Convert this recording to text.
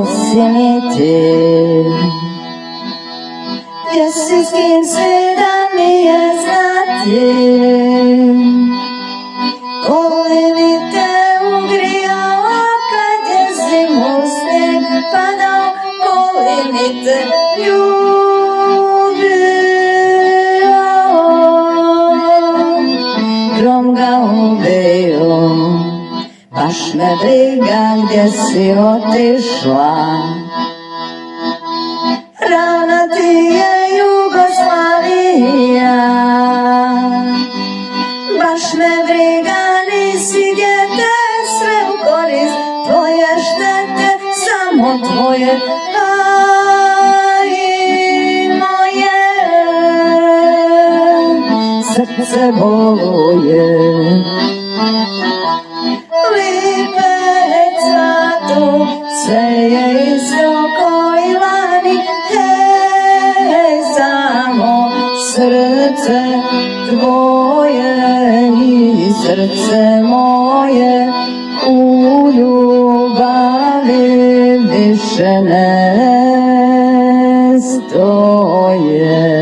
si mi ti. Gdje si, s kim si, da mi je znati. Koli mi te ugrijala kad je zimu snijeg padao, koli mi te ljubio. Grom ga ubio, baš me briga gdje si otišla. Rana ti je Jugoslavija, baš me briga nisi dijete, sve u korist tvoje štete, samo tvoje, a i moje. Srce boluje, lipe cvatu, sve je izoko i lani, hej, samo srce tvoje i srce moje u ljubavi više ne stoje.